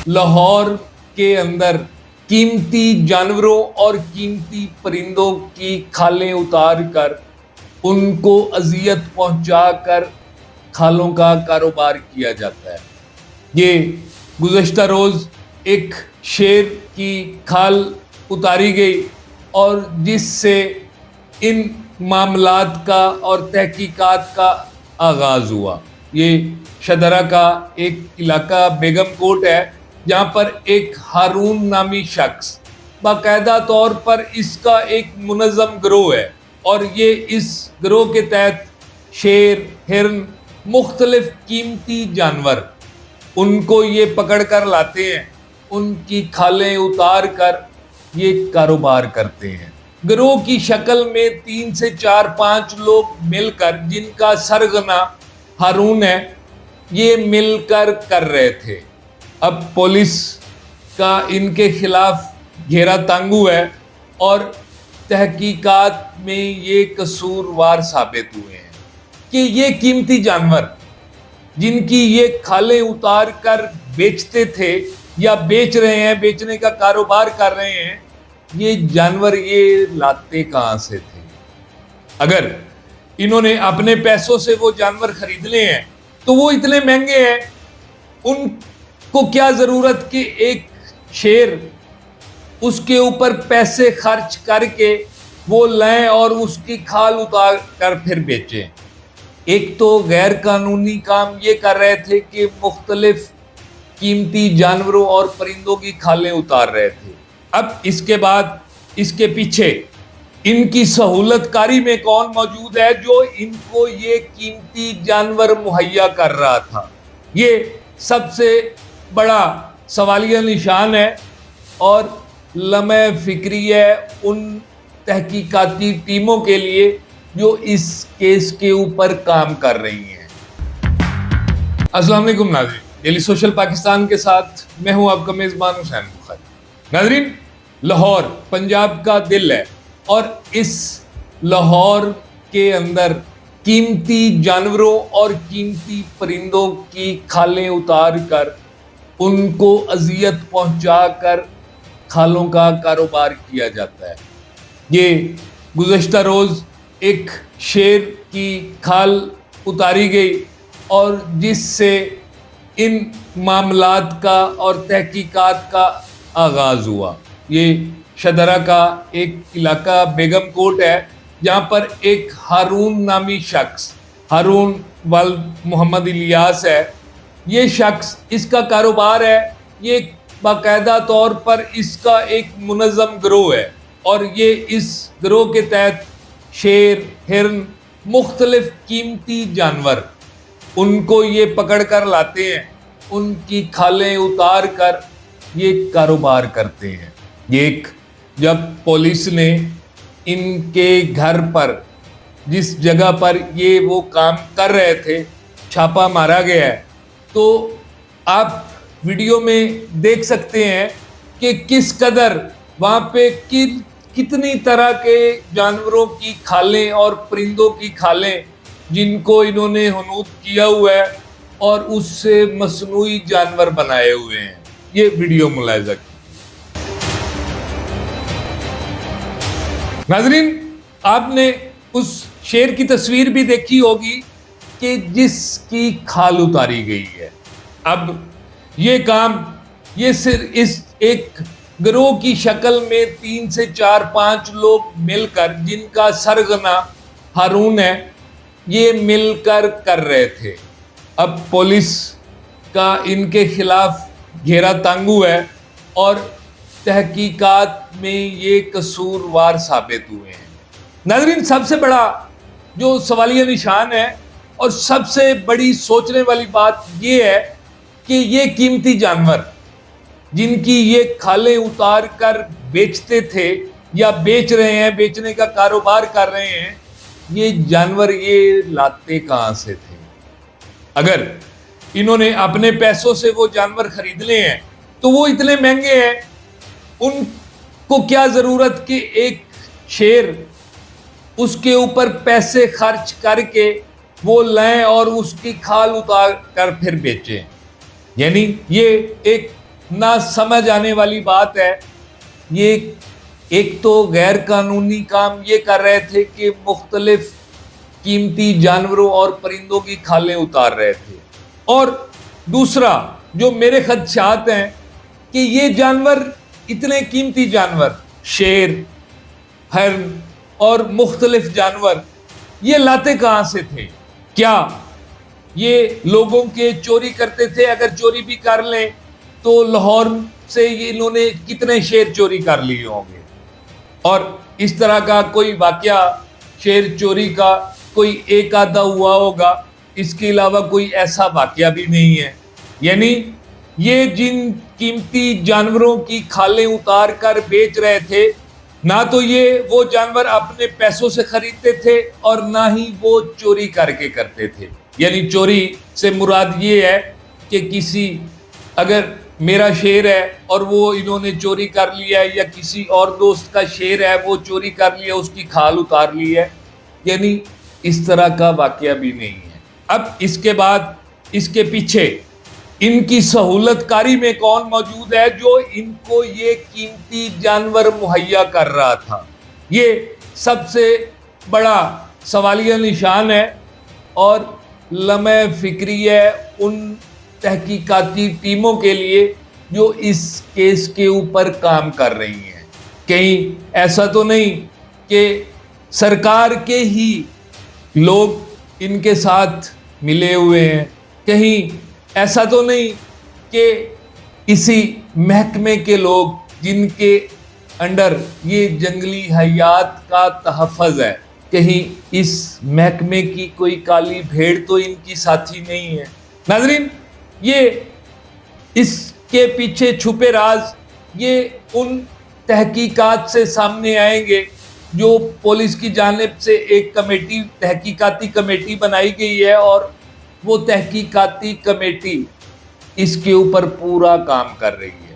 लाहौर के अंदर कीमती जानवरों और कीमती परिंदों की खालें उतार कर उनको अजियत पहुंचाकर खालों का कारोबार किया जाता है। ये गुज़श्ता रोज़ एक शेर की खाल उतारी गई और जिससे इन मामलात का और तहकीकात का आगाज़ हुआ। ये शदरा का एक इलाका बेगम कोट है जहाँ पर एक हारून नामी शख्स बाकायदा तौर पर इसका एक मुनज़्ज़म गिरोह है और ये इस गिरोह के तहत शेर, हिरन, मुख्तलिफ कीमती जानवर उनको ये पकड़ कर लाते हैं, उनकी खालें उतार कर ये कारोबार करते हैं। गिरोह की शक्ल में 3 से 4-5 लोग मिलकर, जिनका सरगना हारून है, ये मिलकर कर रहे थे। अब पुलिस का इनके खिलाफ घेरा तांगू है और तहकीकात में ये कसूरवार साबित हुए हैं कि ये कीमती जानवर जिनकी ये खालें उतार कर बेचते थे या बेच रहे हैं, बेचने का कारोबार कर रहे हैं, ये जानवर ये लाते कहाँ से थे? अगर इन्होंने अपने पैसों से वो जानवर खरीदने हैं तो वो इतने महंगे हैं, उनको क्या ज़रूरत कि एक शेर उसके ऊपर पैसे खर्च करके वो लाएं और उसकी खाल उतार कर फिर बेचें। एक तो गैर कानूनी काम ये कर रहे थे कि मुख्तलिफ कीमती जानवरों और परिंदों की खालें उतार रहे थे। अब इसके बाद इसके पीछे इनकी सहूलतकारी में कौन मौजूद है जो इनको ये कीमती जानवर मुहैया कर रहा था? ये सबसे बड़ा सवालिया निशान है और लम्हे फिक्री है उन तहकीकाती टीमों के लिए जो इस केस के ऊपर काम कर रही हैं। अस्सलाम वालेकुम नाज़रीन, डेली सोशल पाकिस्तान के साथ मैं हूं आपका मेज़बान हुसैन बुखारी। नाज़रीन, लाहौर पंजाब का दिल है और इस लाहौर के अंदर कीमती जानवरों और कीमती परिंदों की खालें उतार कर उनको अजियत पहुंचा कर खालों का कारोबार किया जाता है। ये गुज़श्ता रोज़ एक शेर की खाल उतारी गई और जिससे इन मामलात का और तहकीकात का आगाज़ हुआ। ये शदरा का एक इलाका बेगम कोट है जहाँ पर एक हारून नामी शख्स, हारून वल मोहम्मद इलियास है, ये शख्स, इसका कारोबार है, ये बाकायदा तौर पर इसका एक मुनज़्ज़म गिरोह है और ये इस गिरोह के तहत शेर, हिरन, मुख्तलिफ कीमती जानवर उनको ये पकड़ कर लाते हैं, उनकी खालें उतार कर ये कारोबार करते हैं। ये एक जब पुलिस ने इनके घर पर, जिस जगह पर ये वो काम कर रहे थे, छापा मारा गया है, तो आप वीडियो में देख सकते हैं कि किस कदर वहाँ पे कितनी तरह के जानवरों की खालें और परिंदों की खालें जिनको इन्होंने हनूत किया हुआ है और उससे मसनूई जानवर बनाए हुए हैं। ये वीडियो मुलाहिजा की। नाज़रीन, आपने उस शेर की तस्वीर भी देखी होगी कि जिसकी खाल उतारी गई है। अब ये काम ये सिर्फ इस एक गिरोह की शक्ल में 3 से 4-5 लोग मिलकर, जिनका सरगना हारून है, ये मिलकर कर रहे थे। अब पुलिस का इनके खिलाफ घेरा तांगू है और तहकीकात में ये कसूरवार साबित हुए हैं। नाज़रीन, सबसे बड़ा जो सवालिया निशान है और सबसे बड़ी सोचने वाली बात ये है कि ये कीमती जानवर जिनकी ये खालें उतार कर बेचते थे या बेच रहे हैं, बेचने का कारोबार कर रहे हैं, ये जानवर ये लाते कहाँ से थे? अगर इन्होंने अपने पैसों से वो जानवर खरीदने हैं तो वो इतने महंगे हैं, उनको क्या ज़रूरत कि एक शेर उसके ऊपर पैसे खर्च करके वो लाएं और उसकी खाल उतार कर फिर बेचें। यानी ये एक ना समझ आने वाली बात है। ये एक तो गैर कानूनी काम ये कर रहे थे कि मुख्तलिफ कीमती जानवरों और परिंदों की खालें उतार रहे थे, और दूसरा जो मेरे खदशात हैं कि ये जानवर, इतने कीमती जानवर, शेर, हरन और मुख्तलिफ जानवर, ये लाते कहाँ से थे? क्या ये लोगों के चोरी करते थे? अगर चोरी भी कर लें तो लाहौर से इन्होंने कितने शेर चोरी कर लिए होंगे? और इस तरह का कोई वाकया शेर चोरी का कोई एक आधा हुआ होगा, इसके अलावा कोई ऐसा वाकया भी नहीं है। यानी ये जिन कीमती जानवरों की खालें उतार कर बेच रहे थे, ना तो ये वो जानवर अपने पैसों से खरीदते थे और ना ही वो चोरी करके करते थे। यानी चोरी से मुराद ये है कि किसी, अगर मेरा शेर है और वो इन्होंने चोरी कर लिया है, या किसी और दोस्त का शेर है वो चोरी कर लिया, उसकी खाल उतार ली है, यानी इस तरह का वाकया भी नहीं है। अब इसके बाद इसके पीछे इनकी सहूलतकारी में कौन मौजूद है जो इनको ये कीमती जानवर मुहैया कर रहा था? ये सबसे बड़ा सवालिया निशान है और लम्हे फिक्री है उन तहकीकाती टीमों के लिए जो इस केस के ऊपर काम कर रही हैं। कहीं ऐसा तो नहीं कि सरकार के ही लोग इनके साथ मिले हुए हैं? कहीं ऐसा तो नहीं कि इसी महकमे के लोग जिनके अंडर ये जंगली हयात का तहफ़्फ़ुज़ है, कहीं इस महकमे की कोई काली भेड़ तो इनकी साथी नहीं है? नाज़रीन, ये इसके पीछे छुपे राज ये उन तहकीकात से सामने आएंगे जो पुलिस की जानिब से एक कमेटी, तहकीकाती कमेटी बनाई गई है, और वो तहकीकाती कमेटी इसके ऊपर पूरा काम कर रही है।